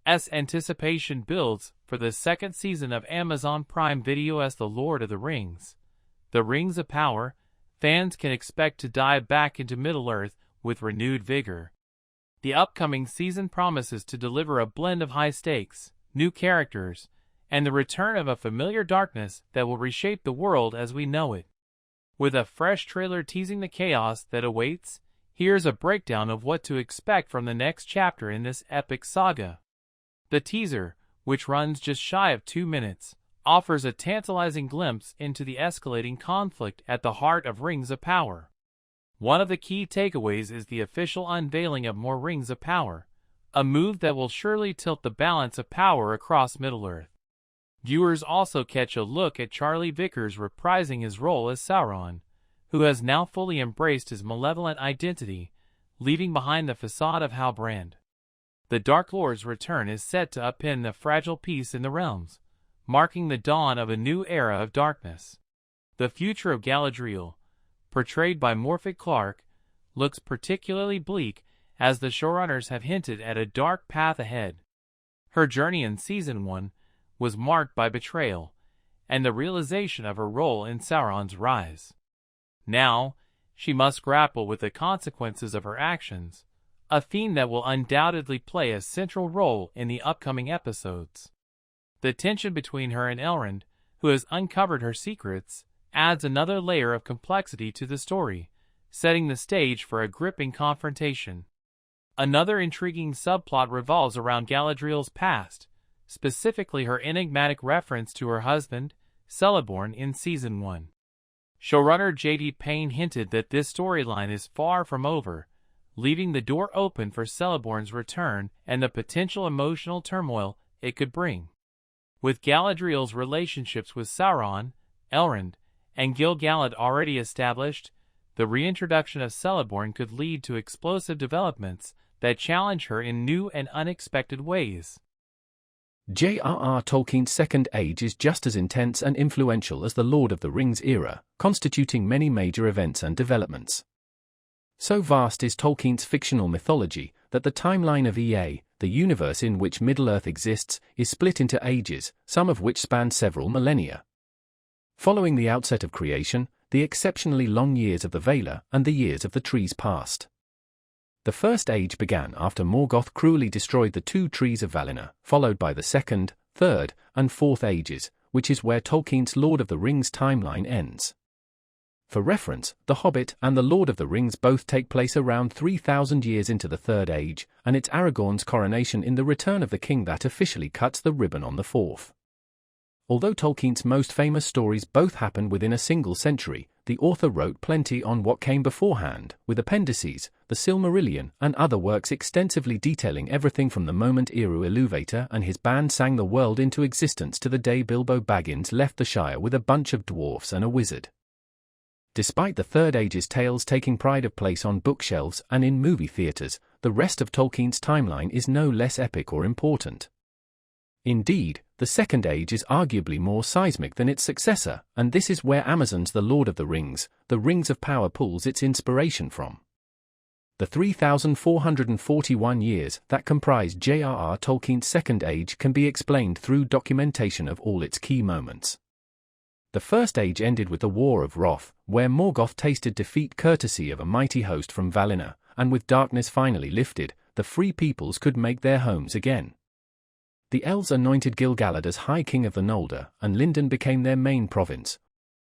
As anticipation builds for the second season of Amazon Prime Video's The Lord of the Rings, The Rings of Power, fans can expect to dive back into Middle-earth with renewed vigor. The upcoming season promises to deliver a blend of high stakes, new characters, and the return of a familiar darkness that will reshape the world as we know it. With a fresh trailer teasing the chaos that awaits, here's a breakdown of what to expect from the next chapter in this epic saga. The teaser, which runs just shy of 2 minutes, offers a tantalizing glimpse into the escalating conflict at the heart of Rings of Power. One of the key takeaways is the official unveiling of more Rings of Power, a move that will surely tilt the balance of power across Middle-earth. Viewers also catch a look at Charlie Vickers reprising his role as Sauron, who has now fully embraced his malevolent identity, leaving behind the facade of Halbrand. The Dark Lord's return is set to upend the fragile peace in the realms, marking the dawn of a new era of darkness. The future of Galadriel, portrayed by Morphic Clark, looks particularly bleak as the showrunners have hinted at a dark path ahead. Her journey in Season 1 was marked by betrayal and the realization of her role in Sauron's rise. Now, she must grapple with the consequences of her actions, a theme that will undoubtedly play a central role in the upcoming episodes. The tension between her and Elrond, who has uncovered her secrets, adds another layer of complexity to the story, setting the stage for a gripping confrontation. Another intriguing subplot revolves around Galadriel's past, specifically her enigmatic reference to her husband, Celeborn, in Season 1. Showrunner J.D. Payne hinted that this storyline is far from over, leaving the door open for Celeborn's return and the potential emotional turmoil it could bring. With Galadriel's relationships with Sauron, Elrond, and Gil-galad already established, the reintroduction of Celeborn could lead to explosive developments that challenge her in new and unexpected ways. J.R.R. Tolkien's Second Age is just as intense and influential as the Lord of the Rings era, constituting many major events and developments. So vast is Tolkien's fictional mythology that the timeline of Ea, the universe in which Middle-earth exists, is split into ages, some of which span several millennia. Following the outset of creation, the exceptionally long years of the Valar and the years of the trees passed. The First Age began after Morgoth cruelly destroyed the 2 trees of Valinor, followed by the Second, Third, and Fourth Ages, which is where Tolkien's Lord of the Rings timeline ends. For reference, The Hobbit and The Lord of the Rings both take place around 3,000 years into the Third Age, and it's Aragorn's coronation in The Return of the King that officially cuts the ribbon on the fourth. Although Tolkien's most famous stories both happen within a single century, the author wrote plenty on what came beforehand, with appendices, the Silmarillion, and other works extensively detailing everything from the moment Eru Ilúvatar and his band sang the world into existence to the day Bilbo Baggins left the Shire with a bunch of dwarfs and a wizard. Despite the Third Age's tales taking pride of place on bookshelves and in movie theaters, the rest of Tolkien's timeline is no less epic or important. Indeed, the Second Age is arguably more seismic than its successor, and this is where Amazon's The Lord of the Rings, The Rings of Power pulls its inspiration from. The 3,441 years that comprise J.R.R. Tolkien's Second Age can be explained through documentation of all its key moments. The First Age ended with the War of Wrath, where Morgoth tasted defeat courtesy of a mighty host from Valinor, and with darkness finally lifted, the free peoples could make their homes again. The elves anointed Gil-galad as High King of the Noldor, and Lindon became their main province,